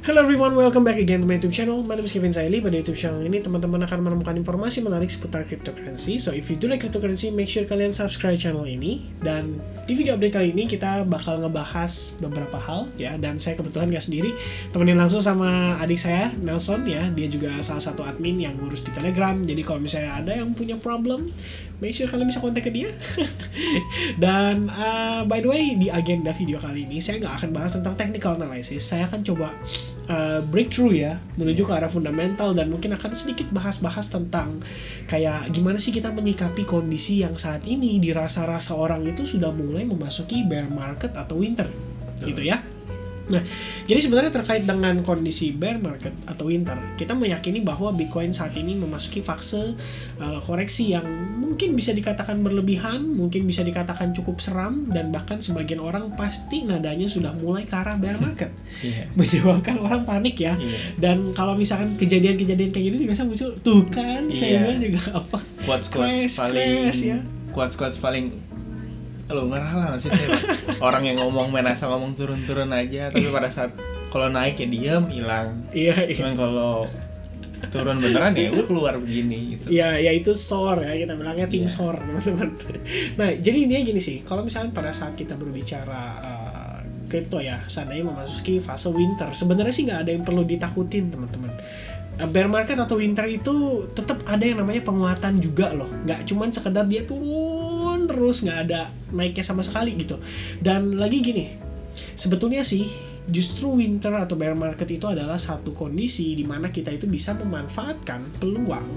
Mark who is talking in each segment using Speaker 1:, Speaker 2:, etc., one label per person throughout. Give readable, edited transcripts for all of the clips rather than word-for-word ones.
Speaker 1: Hello everyone, welcome back again to my YouTube channel. My name is Kevin Saili. Pada YouTube channel ini, teman-teman akan menemukan informasi menarik seputar cryptocurrency. So if you do like cryptocurrency, make sure kalian subscribe channel ini. Dan di video update kali ini kita bakal ngebahas beberapa hal ya. Dan saya kebetulan gak sendiri, temenin langsung sama adik saya Nelson ya. Dia juga salah satu admin yang ngurus di Telegram. Jadi kalau misalnya ada yang punya problem, make sure kalian bisa kontak ke dia. Dan by the way, di agenda video kali ini saya nggak akan bahas tentang technical analysis. Saya akan coba breakthrough ya, menuju ke arah fundamental, dan mungkin akan sedikit bahas-bahas tentang kayak gimana sih kita menyikapi kondisi yang saat ini dirasa-rasa orang itu sudah mulai memasuki bear market atau winter gitu ya. Nah, jadi sebenarnya terkait dengan kondisi bear market atau winter, kita meyakini bahwa Bitcoin saat ini memasuki fase koreksi yang mungkin bisa dikatakan berlebihan, mungkin bisa dikatakan cukup seram, dan bahkan sebagian orang pasti nadanya sudah mulai ke arah bear market. Menyebabkan orang panik ya. Dan kalau misalkan kejadian-kejadian kayak gini biasa muncul, tuh kan, saya juga apa?
Speaker 2: Quotes paling lu ngerah lah maksudnya. Orang yang ngomong main asal ngomong turun-turun aja, tapi pada saat kalau naik ya diam, hilang. Cuman kalau turun beneran ya udah keluar begini gitu.
Speaker 1: Ya itu SOR ya, kita bilangnya tim SOR teman-teman. Nah, jadi intinya gini sih, kalau misalnya pada saat kita berbicara kripto ya, seandainya memasuki fase winter, sebenarnya sih nggak ada yang perlu ditakutin teman-teman. Bear market atau winter itu tetap ada yang namanya penguatan juga loh, nggak cuman sekedar dia turun terus nggak ada naiknya sama sekali gitu. Dan lagi gini, sebetulnya sih justru winter atau bear market itu adalah satu kondisi di mana kita itu bisa memanfaatkan peluang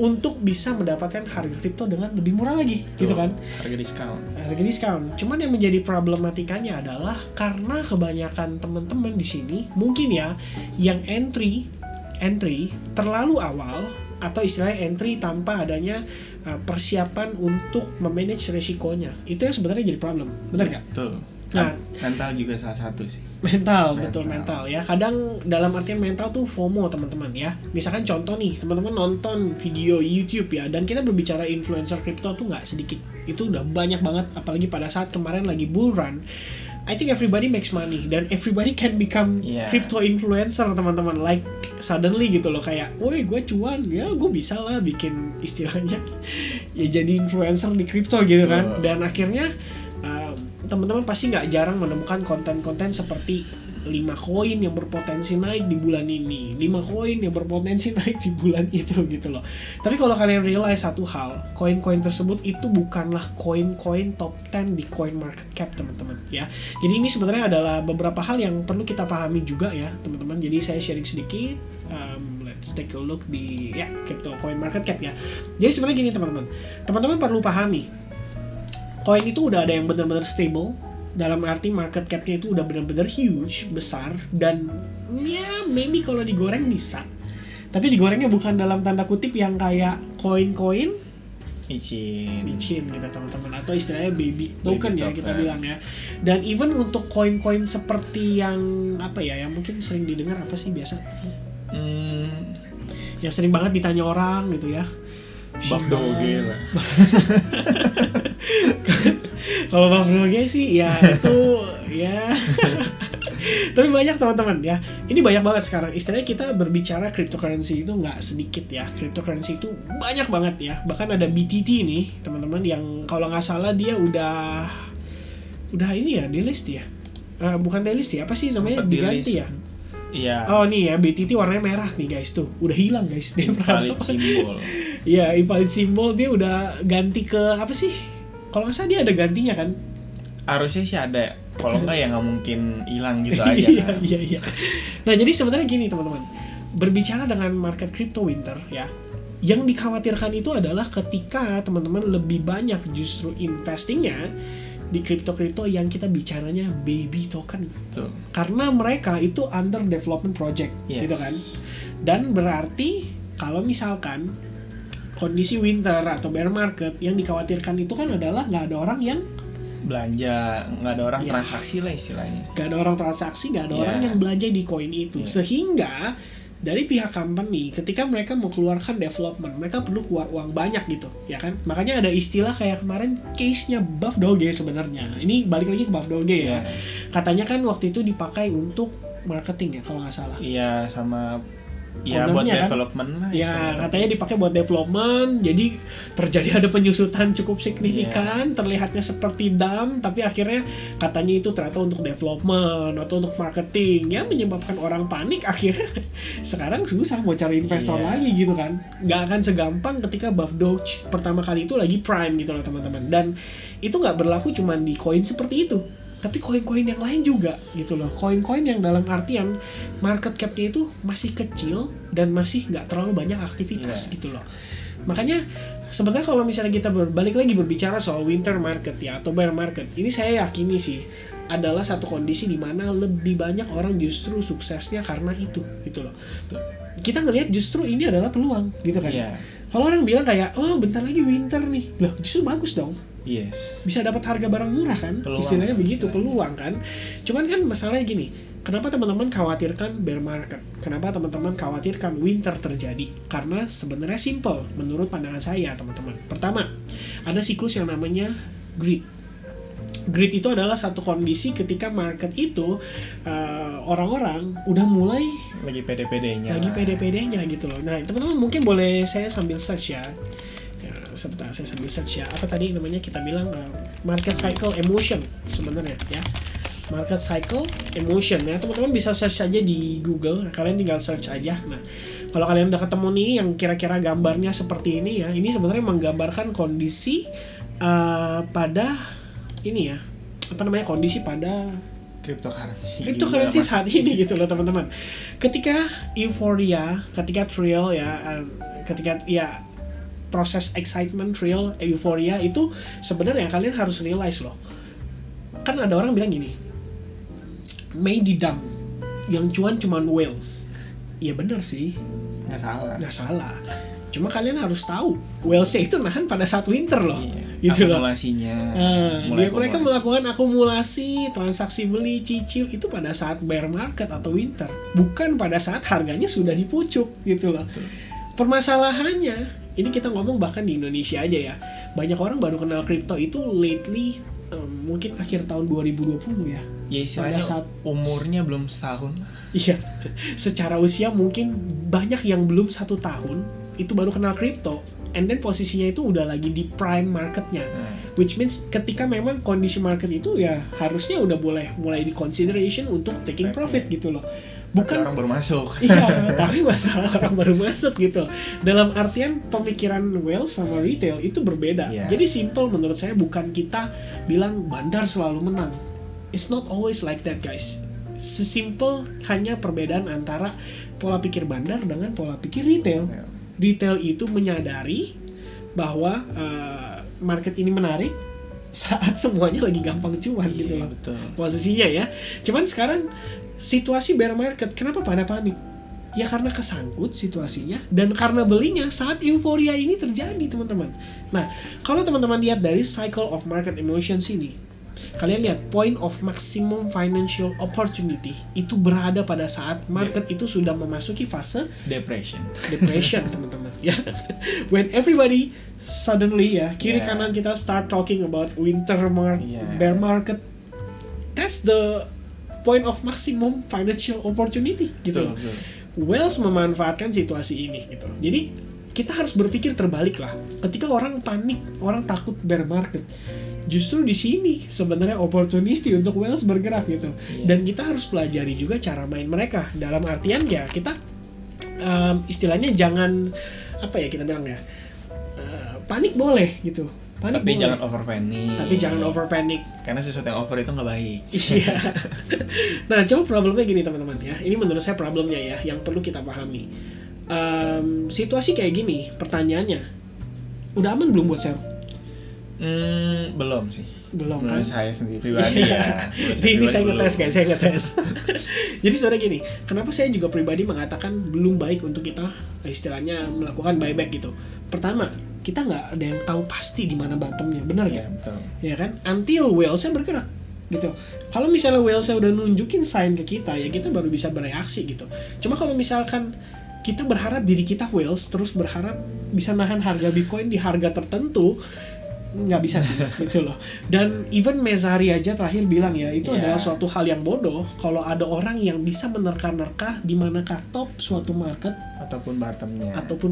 Speaker 1: untuk bisa mendapatkan harga kripto dengan lebih murah lagi. Gitu kan,
Speaker 2: harga diskon.
Speaker 1: Cuman yang menjadi problematikanya adalah karena kebanyakan teman-teman di sini mungkin ya yang entry terlalu awal, atau istilahnya entry tanpa adanya persiapan untuk memanage resikonya. Itu yang sebenarnya jadi problem, benar nggak?
Speaker 2: Betul.
Speaker 1: Nah,
Speaker 2: mental juga salah satu sih.
Speaker 1: Mental ya. Kadang dalam artian mental tuh FOMO teman-teman ya. Misalkan contoh nih, teman-teman nonton video YouTube ya, dan kita berbicara influencer crypto tuh nggak sedikit. Itu udah banyak banget, apalagi pada saat kemarin lagi bull run. I think everybody makes money dan everybody can become crypto influencer teman-teman, like suddenly gitu loh, kayak, woi gue cuan ya, gue bisa lah bikin istilahnya ya jadi influencer di crypto gitu kan. Dan akhirnya teman-teman pasti nggak jarang menemukan konten-konten seperti 5 koin yang berpotensi naik di bulan ini, 5 koin yang berpotensi naik di bulan itu gitu loh. Tapi kalau kalian realize satu hal, koin-koin tersebut itu bukanlah koin-koin top 10 di coin market cap teman-teman ya. Jadi ini sebenarnya adalah beberapa hal yang perlu kita pahami juga ya teman-teman. Jadi saya sharing sedikit, let's take a look di crypto coin market cap ya. Jadi sebenarnya gini teman-teman perlu pahami, koin itu udah ada yang benar-benar stable, dalam arti market cap-nya itu udah benar-benar huge, besar, dan ya maybe kalau digoreng bisa. Tapi digorengnya bukan dalam tanda kutip yang kayak koin-koin micin gitu teman-teman, atau istilahnya baby token ya kita bilang ya. Dan even untuk koin-koin seperti yang apa ya, yang mungkin sering didengar apa sih biasa? Yang sering banget ditanya orang gitu ya.
Speaker 2: Buff Doge lah.
Speaker 1: Kalau Buff Doge sih ya itu ya. Tapi banyak teman-teman ya. Ini banyak banget sekarang. Istilahnya kita berbicara cryptocurrency itu nggak sedikit ya. Cryptocurrency itu banyak banget ya. Bahkan ada BTT nih teman-teman, yang kalau nggak salah dia udah ini ya delist ya. Bukan delist ya, apa sih namanya, diganti ya.
Speaker 2: Iya.
Speaker 1: Oh nih ya, BTT warnanya merah nih guys, tuh udah hilang guys. Dia
Speaker 2: invalid simbol.
Speaker 1: Iya, invalid simbol, dia udah ganti ke apa sih? Kalau nggak salah dia ada gantinya kan?
Speaker 2: Harusnya sih ada. Kalau nggak ya nggak mungkin hilang gitu aja kan.
Speaker 1: Iya. Nah jadi sebenarnya gini teman-teman, berbicara dengan market crypto winter ya, yang dikhawatirkan itu adalah ketika teman-teman lebih banyak justru investingnya di kripto-kripto yang kita bicaranya baby token.
Speaker 2: Tuh.
Speaker 1: Karena mereka itu under development project, gitu kan. Dan berarti kalau misalkan kondisi winter atau bear market, yang dikhawatirkan itu kan adalah nggak ada orang yang
Speaker 2: belanja, nggak ada orang transaksi lah istilahnya.
Speaker 1: Nggak ada orang transaksi, nggak ada orang yang belanja di koin itu. Sehingga dari pihak company ketika mereka mau keluarkan development, mereka perlu keluar uang banyak gitu, ya kan? Makanya ada istilah kayak kemarin case-nya Buff Doge sebenarnya. Ini balik lagi ke Buff Doge ya. Katanya kan waktu itu dipakai untuk marketing ya kalau nggak salah.
Speaker 2: Iya, sama ya buat development kan? Lah.
Speaker 1: Ya katanya dipakai buat development, jadi terjadi ada penyusutan cukup signifikan, terlihatnya seperti dumb, tapi akhirnya katanya itu ternyata untuk development atau untuk marketing, ya menyebabkan orang panik, akhirnya sekarang susah mau cari investor lagi gitu kan. Nggak akan segampang ketika Buff Doge pertama kali itu lagi prime gitu loh teman-teman, dan itu nggak berlaku cuma di koin seperti itu, tapi koin-koin yang lain juga gitu loh. Koin-koin yang dalam artian market cap-nya itu masih kecil dan masih nggak terlalu banyak aktivitas gitu loh. Makanya sebenarnya kalau misalnya kita balik lagi berbicara soal winter market ya atau bear market, ini saya yakini sih adalah satu kondisi di mana lebih banyak orang justru suksesnya karena itu gitu loh. Kita ngelihat justru ini adalah peluang gitu kan. Kalau orang bilang kayak oh bentar lagi winter nih, loh justru bagus dong.
Speaker 2: Yes.
Speaker 1: Bisa dapat harga barang murah kan, peluang, istilahnya begitu, peluang kan. Cuman kan masalahnya gini, kenapa teman-teman khawatirkan bear market? Kenapa teman-teman khawatirkan winter terjadi? Karena sebenarnya simple menurut pandangan saya teman-teman. Pertama, ada siklus yang namanya greed. Greed itu adalah satu kondisi ketika market itu orang-orang udah mulai
Speaker 2: lagi pede-pedenya
Speaker 1: gitu loh. Nah teman-teman mungkin boleh saya sambil search ya. Sebentar saya sambil search ya, apa tadi namanya kita bilang market cycle emotion sebenarnya ya, market cycle emotion ya, teman-teman bisa search aja di Google, kalian tinggal search aja. Nah kalau kalian udah ketemu nih yang kira-kira gambarnya seperti ini ya, ini sebenarnya menggambarkan kondisi pada ini ya, apa namanya, kondisi pada cryptocurrency saat ini gitu loh teman-teman. Ketika euforia, ketika thrill ya, ketika ya proses excitement, thrill, euphoria itu sebenarnya kalian harus realize loh. Kan ada orang bilang gini, May di dump, yang cuan whales. Iya bener sih,
Speaker 2: nggak
Speaker 1: salah. Cuma kalian harus tahu, whalesnya itu nahan pada saat winter loh. Gitu loh.
Speaker 2: Akumulasinya.
Speaker 1: Mereka melakukan akumulasi, transaksi beli, cicil itu pada saat bear market atau winter, bukan pada saat harganya sudah di pucuk gitu loh. Permasalahannya, ini kita ngomong bahkan di Indonesia aja ya, banyak orang baru kenal kripto itu lately, mungkin akhir tahun 2020 ya.
Speaker 2: Ya istilahnya saat umurnya belum setahun.
Speaker 1: Iya, secara usia mungkin banyak yang belum 1 tahun itu baru kenal kripto, and then posisinya itu udah lagi di prime marketnya, which means ketika memang kondisi market itu ya harusnya udah mulai di consideration untuk taking profit gitu loh. Bukan
Speaker 2: orang baru masuk.
Speaker 1: Iya, tapi masalah orang baru masuk gitu. Dalam artian pemikiran whales sama retail itu berbeda. Jadi simple menurut saya, bukan kita bilang bandar selalu menang. It's not always like that guys. Sesimpel hanya perbedaan antara pola pikir bandar dengan pola pikir retail. Retail itu menyadari bahwa market ini menarik saat semuanya lagi gampang cuan gitu loh.
Speaker 2: Betul.
Speaker 1: Posisinya ya. Cuman sekarang situasi bear market, kenapa pada panik? Ya karena kesangkut situasinya dan karena belinya saat euforia ini terjadi teman-teman. Nah, kalau teman-teman lihat dari cycle of market emotions ini, kalian lihat point of maximum financial opportunity itu berada pada saat market itu sudah memasuki fase
Speaker 2: depression
Speaker 1: teman-teman ya. When everybody suddenly ya kiri kanan kita start talking about bear market, that's the point of maximum financial opportunity gitu loh. Whales memanfaatkan situasi ini gitu. Jadi kita harus berpikir terbalik lah. Ketika orang panik, orang takut bear market, justru di sini sebenarnya opportunity untuk whales bergerak gitu. Dan kita harus pelajari juga cara main mereka. Dalam artian ya kita istilahnya jangan apa ya kita bilang ya, panik boleh gitu.
Speaker 2: Tapi
Speaker 1: boleh. Jangan over panic.
Speaker 2: Karena sesuatu yang over itu nggak baik.
Speaker 1: Iya. Nah, coba problemnya gini teman-teman ya. Ini menurut saya problemnya ya, yang perlu kita pahami. Situasi kayak gini, pertanyaannya, udah aman belum buat share?
Speaker 2: Belum sih.
Speaker 1: Belum
Speaker 2: kan?
Speaker 1: Saya
Speaker 2: sendiri pribadi ya.
Speaker 1: Ini saya ngetes guys, saya ngetes. Jadi sebenarnya gini, kenapa saya juga pribadi mengatakan belum baik untuk kita istilahnya melakukan buyback gitu. Pertama, kita nggak ada yang tahu pasti di mana bottomnya, benar ya?
Speaker 2: Betul.
Speaker 1: Ya kan? Until whales-nya bergerak gitu. Kalau misalnya whales-nya udah nunjukin sign ke kita, ya kita baru bisa bereaksi gitu. Cuma kalau misalkan kita berharap diri kita whales, terus berharap bisa nahan harga Bitcoin di harga tertentu, nggak bisa sih gitu loh. Dan even Mezari aja terakhir bilang ya itu adalah suatu hal yang bodoh kalau ada orang yang bisa menerka-nerka di manakah top suatu market
Speaker 2: ataupun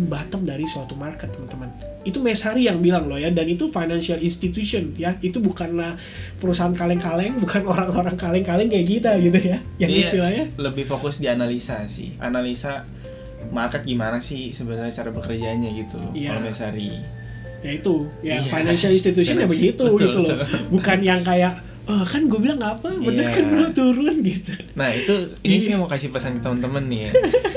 Speaker 1: bottom dari suatu market, teman-teman. Itu Mezari yang bilang loh ya, dan itu financial institution ya, itu bukanlah perusahaan kaleng-kaleng, bukan orang-orang kaleng-kaleng kayak kita gitu ya, yang istilahnya
Speaker 2: lebih fokus di analisa market gimana sih sebenarnya cara bekerjanya gitu loh. Kalau Mezari
Speaker 1: ya itu financial institution ya begitu gitu loh. Bukan yang kayak kan gue bilang apa bener kan bro turun gitu.
Speaker 2: Nah ini saya mau kasih pesan ke teman-teman nih ya.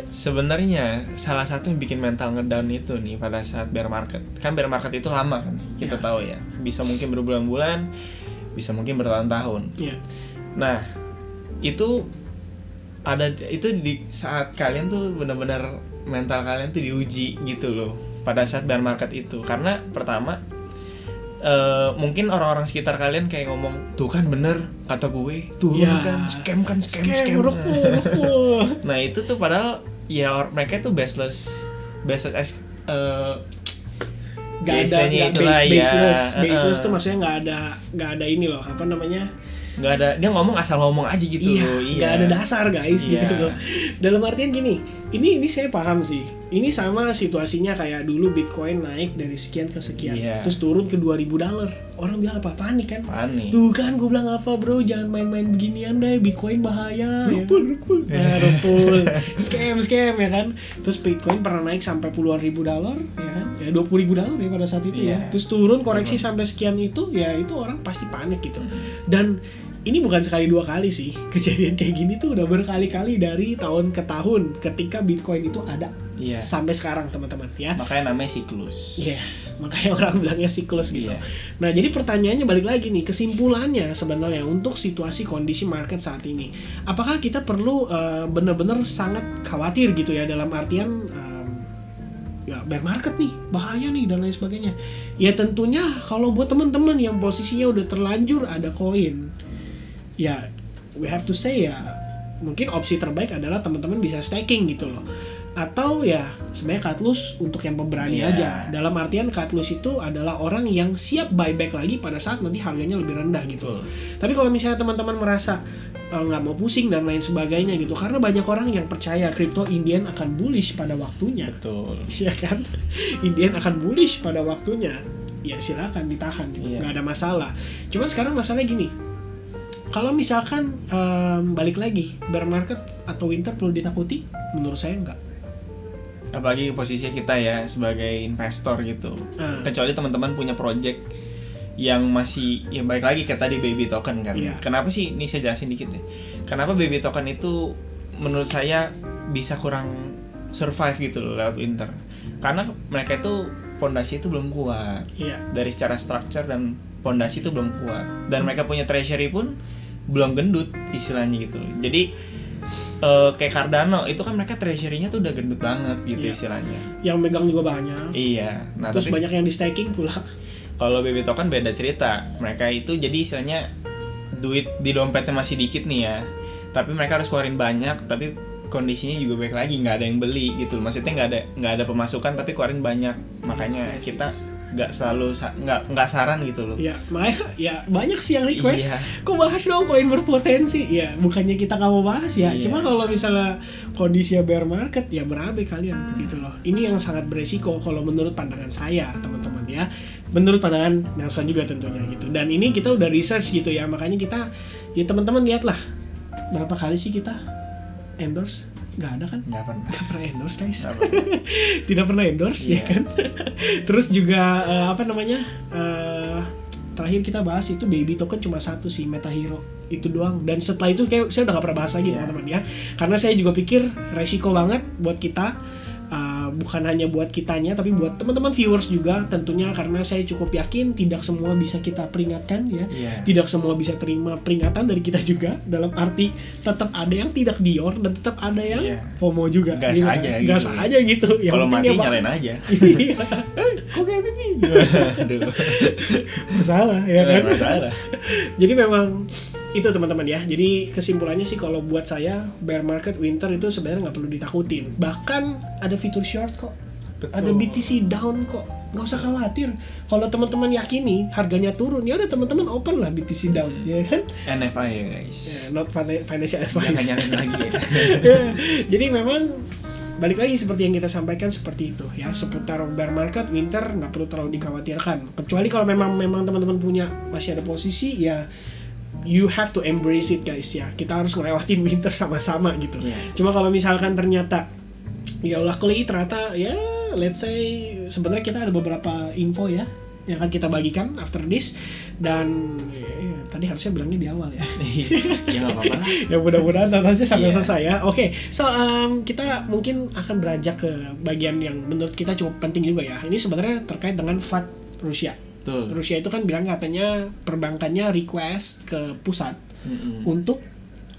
Speaker 2: Sebenarnya salah satu yang bikin mental ngedown itu nih pada saat bear market. Kan bear market itu lama kan kita tahu ya, bisa mungkin berbulan-bulan, bisa mungkin bertahun-tahun. Nah itu di saat kalian tuh benar-benar mental kalian tuh diuji gitu loh pada saat bear market itu. Karena pertama mungkin orang-orang sekitar kalian kayak ngomong tuh kan bener kata gue turun kan scam. Nah itu tuh padahal ya mereka tuh baseless
Speaker 1: baseless tuh maksudnya nggak ada ini loh apa namanya,
Speaker 2: nggak ada, dia ngomong asal ngomong aja gitu.
Speaker 1: Nggak ada dasar guys gitu loh. Dalam artian gini, ini saya paham sih. Ini sama situasinya kayak dulu Bitcoin naik dari sekian ke sekian, terus turun ke $2,000. Orang bilang apa? Panik kan?
Speaker 2: Panik.
Speaker 1: Tuh kan gue bilang apa bro, jangan main-main beginian deh, Bitcoin bahaya. Rupul. Scam ya kan? Terus Bitcoin pernah naik sampai puluhan ribu dolar, ya kan? Ya $20,000 ya pada saat itu ya. Terus turun koreksi sampai sekian itu, ya itu orang pasti panik gitu. Dan ini bukan sekali dua kali sih, kejadian kayak gini tuh udah berkali-kali dari tahun ke tahun ketika Bitcoin itu ada sampai sekarang teman-teman ya.
Speaker 2: Makanya namanya siklus.
Speaker 1: Makanya orang bilangnya siklus gitu. Nah jadi pertanyaannya balik lagi nih, kesimpulannya sebenarnya untuk situasi kondisi market saat ini, apakah kita perlu benar-benar sangat khawatir gitu ya, dalam artian bear market nih bahaya nih dan lain sebagainya. Ya tentunya kalau buat teman-teman yang posisinya udah terlanjur ada koin, ya we have to say ya mungkin opsi terbaik adalah teman-teman bisa staking gitu loh, atau ya sebenarnya cut loss untuk yang pemberani aja. Dalam artian cut loss itu adalah orang yang siap buyback lagi pada saat nanti harganya lebih rendah gitu. Tapi kalau misalnya teman-teman merasa nggak mau pusing dan lain sebagainya gitu, karena banyak orang yang percaya kripto Indian akan bullish pada waktunya. Iya kan? Indian akan bullish pada waktunya, ya silakan ditahan gitu, nggak ada masalah. Cuman sekarang masalahnya gini, kalau misalkan balik lagi, bear market atau winter perlu ditakuti? Menurut saya enggak.
Speaker 2: Apalagi posisinya kita ya sebagai investor gitu. Kecuali teman-teman punya project yang masih, ya balik lagi kayak tadi baby token kan. Kenapa sih, ini saya jelasin dikit ya. Kenapa baby token itu menurut saya bisa kurang survive gitu loh lewat winter. Karena mereka itu pondasi itu belum kuat. Dari secara structure dan pondasi itu belum kuat. Dan mereka punya treasury pun belum gendut istilahnya gitu. Jadi kayak Cardano itu kan mereka treasury-nya tuh udah gendut banget gitu istilahnya.
Speaker 1: Yang megang juga banyak.
Speaker 2: Nah,
Speaker 1: terus banyak yang di staking pula.
Speaker 2: Kalau baby token beda cerita. Mereka itu jadi istilahnya duit di dompetnya masih dikit nih ya. Tapi mereka harus keluarin banyak, tapi kondisinya juga baik lagi, nggak ada yang beli gitu. Maksudnya nggak ada pemasukan tapi keluarin banyak. Makanya kita nggak selalu nggak saran gitu loh.
Speaker 1: Makanya ya banyak sih yang request. Kok bahas dong koin berpotensi? Ya bukannya kita nggak mau bahas ya. Cuma kalau misalnya kondisinya bear market ya berabe kalian gitu loh. Ini yang sangat beresiko kalau menurut pandangan saya teman-teman ya. Menurut pandangan Nelson juga tentunya gitu. Dan ini kita udah research gitu ya. Makanya kita ya teman-teman lihatlah berapa kali sih kita endorse. Nggak ada kan?
Speaker 2: Nggak
Speaker 1: pernah endorse guys. Tidak pernah endorse ya kan. Terus juga terakhir kita bahas itu baby token cuma satu sih, Meta Hero itu doang. Dan setelah itu kayak saya udah nggak pernah bahas lagi teman-teman ya. Karena saya juga pikir resiko banget buat kita. Bukan hanya buat kitanya tapi buat teman-teman viewers juga tentunya, karena saya cukup yakin tidak semua bisa kita peringatkan ya. Tidak semua bisa terima peringatan dari kita juga, dalam arti tetap ada yang tidak dior dan tetap ada yang FOMO juga.
Speaker 2: Gas aja
Speaker 1: gitu.
Speaker 2: Kalau mati nyalain aja.
Speaker 1: Kok kayak gini? Masalah ya kan?
Speaker 2: Masalah.
Speaker 1: Jadi memang itu teman-teman ya. Jadi kesimpulannya sih kalau buat saya bear market winter itu sebenarnya nggak perlu ditakutin. Bahkan ada fitur short kok. Betul. Ada BTC down kok. nggak usah khawatir. Kalau teman-teman yakini harganya turun, ya udah teman-teman open lah BTC down, ya kan?
Speaker 2: NFI ya guys.
Speaker 1: Not financial advice.
Speaker 2: Jangan lagi ya.
Speaker 1: Jadi memang balik lagi seperti yang kita sampaikan seperti itu ya, seputar bear market, winter nggak perlu terlalu dikhawatirkan, kecuali kalau memang teman-teman punya masih ada posisi ya, you have to embrace it guys ya, kita harus ngelewatin winter sama-sama gitu. Cuma kalau misalkan ternyata ya luckily ternyata ya let's say sebenarnya kita ada beberapa info ya yang akan kita bagikan after this, dan tadi harusnya bilangnya di awal ya.
Speaker 2: Ya nggak apa-apa lah.
Speaker 1: Ya mudah-mudahan nanti sampai selesai ya. Oke, so kita mungkin akan beranjak ke bagian yang menurut kita cukup penting juga ya. Ini sebenarnya terkait dengan FAD Rusia.
Speaker 2: Betul.
Speaker 1: Rusia itu kan bilang katanya perbankannya request ke pusat untuk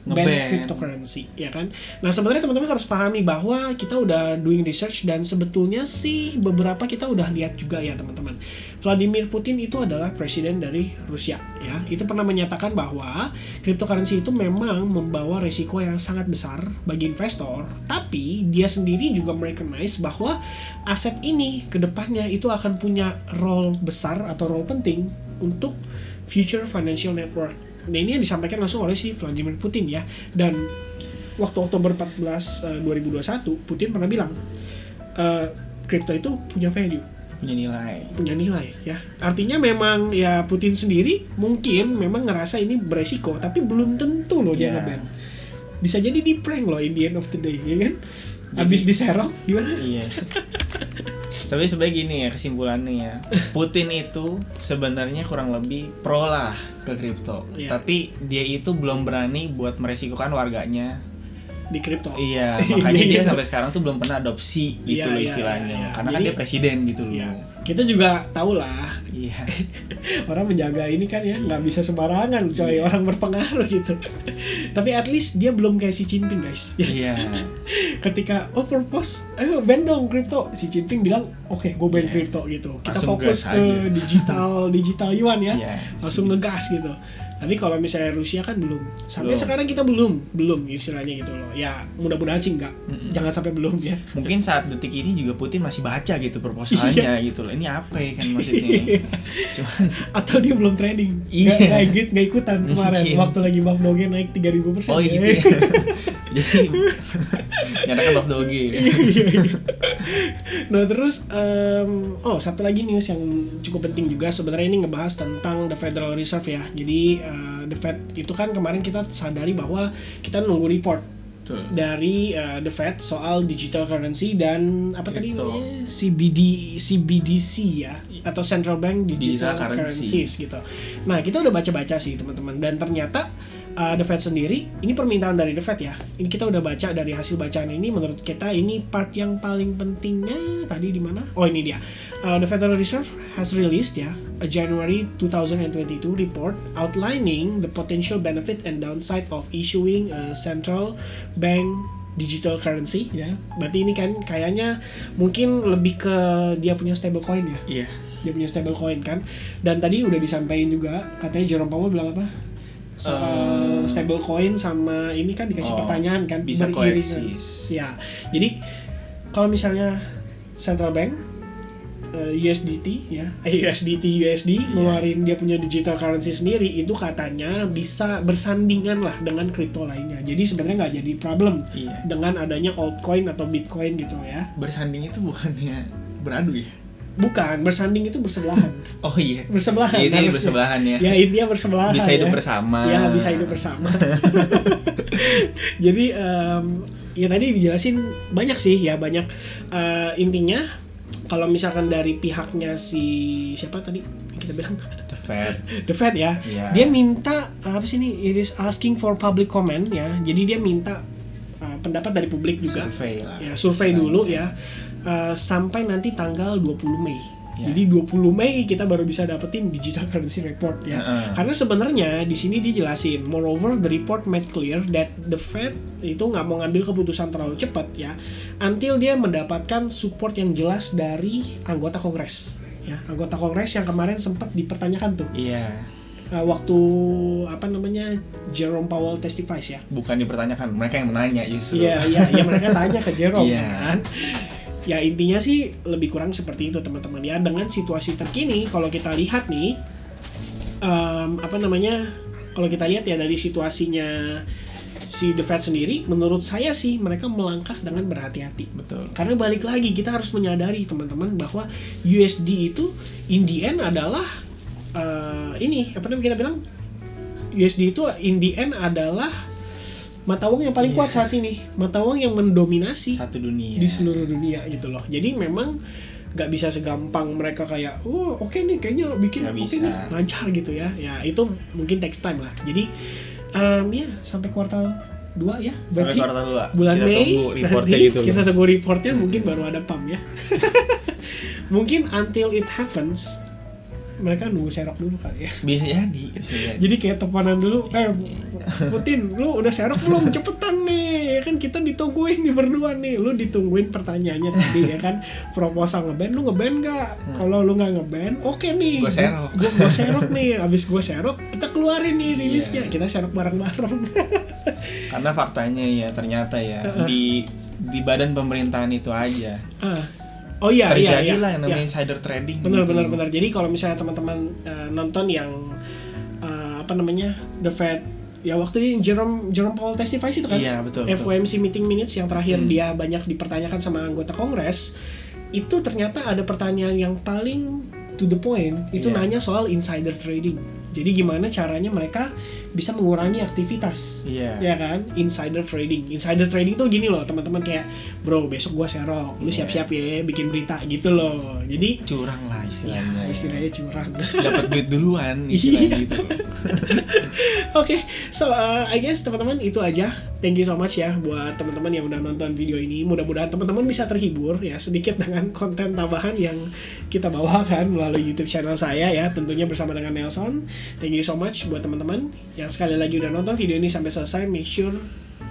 Speaker 1: ban cryptocurrency, ya kan? Nah sebenarnya teman-teman harus pahami bahwa kita udah doing research dan sebetulnya sih beberapa kita udah lihat juga ya teman-teman. Vladimir Putin itu adalah presiden dari Rusia, ya. Itu pernah menyatakan bahwa cryptocurrency itu memang membawa resiko yang sangat besar bagi investor, tapi dia sendiri juga merecognize bahwa aset ini ke depannya itu akan punya role besar atau role penting untuk future financial network. Nah ini yang disampaikan langsung oleh si Vladimir Putin ya. Dan waktu Oktober 14 2021 Putin pernah bilang crypto itu punya value, punya nilai ya. Artinya memang ya Putin sendiri mungkin memang ngerasa ini beresiko, tapi belum tentu loh dia nge-ban. Bisa jadi di prank loh in the end of the day, ya kan? Abis diserok gimana?
Speaker 2: Iya. Tapi sebenarnya gini ya kesimpulannya ya, Putin itu sebenarnya kurang lebih pro lah ke kripto, tapi dia itu belum berani buat meresikokan warganya
Speaker 1: di kripto.
Speaker 2: Iya, makanya dia sampai sekarang tuh belum pernah adopsi gitu loh istilahnya, karena jadi, kan dia presiden gitu loh.
Speaker 1: Kita juga tahu lah, orang menjaga ini kan ya nggak bisa sembarangan, coy, orang berpengaruh gitu. Tapi at least dia belum kayak Xi Jinping guys.
Speaker 2: Iya.
Speaker 1: Ketika purpose, ayo ban dong kripto, Xi Jinping bilang oke, gue ban kripto gitu. Kita langsung fokus ke digital yuan ya, langsung ngegas gitu. Tapi kalau misalnya Rusia kan belum. Sampai sekarang kita belum istilahnya gitu loh. Ya mudah-mudahan sih enggak. Jangan sampai belum ya.
Speaker 2: Mungkin saat detik ini juga Putin masih baca gitu proposalnya gitu loh. Ini apa ya kan maksudnya. Cuman
Speaker 1: atau dia belum trading. Nggak ikutan kemarin waktu lagi Bang Doge naik 3.000%.
Speaker 2: Oh gitu ya. Jadi nyatakan Bang Doge.
Speaker 1: Nah terus satu lagi news yang cukup penting juga sebenarnya, ini ngebahas tentang the Federal Reserve ya. Jadi the Fed itu kan kemarin kita sadari bahwa kita nunggu report dari the Fed soal digital currency dan apa tadi namanya CBDC ya, atau Central Bank Digital Currencies gitu. Nah kita udah baca-baca sih teman-teman, dan ternyata the Fed sendiri, ini permintaan dari the Fed ya. Ini kita udah baca dari hasil bacaan ini, menurut kita ini part yang paling pentingnya tadi di mana? Oh ini dia. The Federal Reserve has released ya a January 2022 report outlining the potential benefit and downside of issuing a central bank digital currency ya. Berarti ini kan kayaknya mungkin lebih ke dia punya stable coin ya.
Speaker 2: Iya.
Speaker 1: Dia punya stable coin kan. Dan tadi udah disampaikan juga, katanya Jerome Powell bilang apa? Stable coin sama ini kan dikasih pertanyaan kan,
Speaker 2: bisa koeksis.
Speaker 1: Ya. Jadi kalau misalnya central bank USD ngeluarin dia punya digital currency sendiri, itu katanya bisa bersandingan lah dengan kripto lainnya. Jadi sebenarnya nggak jadi problem dengan adanya altcoin atau bitcoin gitu ya.
Speaker 2: Bersanding itu bukannya beradu ya?
Speaker 1: Bukan, bersanding itu bersebelahan.
Speaker 2: Oh iya.
Speaker 1: Bersebelahan.
Speaker 2: Ini bersebelahan ya.
Speaker 1: Ya intinya bersebelahan.
Speaker 2: Bisa hidup
Speaker 1: ya.
Speaker 2: bersama.
Speaker 1: Ya bisa hidup bersama. Jadi ya tadi dijelasin banyak sih ya, banyak intinya kalau misalkan dari pihaknya si siapa tadi kita bilang The Fed ya. Dia minta apa sih ini? It is asking for public comment ya. Jadi dia minta pendapat dari publik juga.
Speaker 2: Survei lah.
Speaker 1: Ya, survei dulu ya. Sampai nanti tanggal 20 Mei. Jadi 20 Mei kita baru bisa dapetin digital currency report ya. Karena sebenarnya di sini dijelasin, moreover the report made clear that the Fed itu nggak mau ngambil keputusan terlalu cepat ya, until dia mendapatkan support yang jelas dari anggota Kongres ya. Anggota Kongres yang kemarin sempat dipertanyakan tuh. Waktu apa namanya Jerome Powell testifies ya.
Speaker 2: Bukan dipertanyakan, mereka yang menanya justru.
Speaker 1: Iya mereka tanya ke Jerome kan. Ya intinya sih lebih kurang seperti itu teman-teman ya. Dengan situasi terkini kalau kita lihat nih kalau kita lihat ya dari situasinya si The Fed sendiri, menurut saya sih mereka melangkah dengan berhati-hati.
Speaker 2: Betul.
Speaker 1: Karena balik lagi kita harus menyadari teman-teman bahwa USD itu in the end adalah kita bilang USD itu in the end adalah mata uang yang paling kuat saat ini, mata uang yang mendominasi
Speaker 2: satu dunia
Speaker 1: di seluruh dunia gitu loh. Jadi memang nggak bisa segampang mereka kayak oke nih kayaknya bikin nih lancar gitu ya. Ya itu mungkin takes time lah. Jadi sampai kuartal 2 ya. Berarti
Speaker 2: sampai kuartal 2
Speaker 1: bulan
Speaker 2: kita
Speaker 1: Mei
Speaker 2: tunggu reportnya
Speaker 1: nanti
Speaker 2: gitu
Speaker 1: kita tunggu reportnya mungkin baru ada pump ya. Mungkin until it happens mereka nunggu serok dulu kali ya.
Speaker 2: Bisa jadi.
Speaker 1: Jadi kayak tepanan dulu, Putin, lu udah serok belum? Cepetan nih, ya kan kita ditungguin nih berdua nih. Lu ditungguin pertanyaannya tadi ya kan, proposal ngeban, lu ngeban nggak? Kalau lu nggak ngeban, oke nih.
Speaker 2: Gua serok.
Speaker 1: Gua serok nih, abis gua serok, kita keluarin nih rilisnya, kita serok bareng-bareng.
Speaker 2: Karena faktanya ya ternyata ya di badan pemerintahan itu aja.
Speaker 1: Oh iya,
Speaker 2: terjadilah yang namanya insider trading.
Speaker 1: Benar. Jadi kalau misalnya teman-teman nonton yang The Fed ya waktu ini Jerome Powell testifies itu kan,
Speaker 2: iya, betul.
Speaker 1: FOMC meeting minutes yang terakhir dia banyak dipertanyakan sama anggota Kongres, itu ternyata ada pertanyaan yang paling to the point, itu nanya soal insider trading. Jadi gimana caranya mereka bisa mengurangi aktivitas, ya kan? Insider trading tuh gini loh teman-teman, kayak bro besok gua serok, lu siap-siap ya bikin berita gitu loh. Jadi
Speaker 2: curang lah istilahnya.
Speaker 1: Ya, istilahnya curang.
Speaker 2: Dapat duit duluan istilahnya gitu.
Speaker 1: Oke, so I guess teman-teman itu aja. Thank you so much ya buat teman-teman yang udah nonton video ini. Mudah-mudahan teman-teman bisa terhibur ya sedikit dengan konten tambahan yang kita bawakan melalui YouTube channel saya ya, tentunya bersama dengan Nelson. Thank you so much buat teman-teman yang sekali lagi udah nonton video ini sampai selesai. Make sure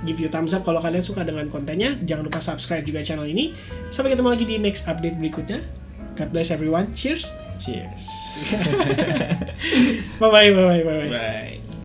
Speaker 1: give you thumbs up kalau kalian suka dengan kontennya. Jangan lupa subscribe juga channel ini. Sampai ketemu lagi di next update berikutnya. God bless everyone. Cheers.
Speaker 2: Cheers.
Speaker 1: Bye.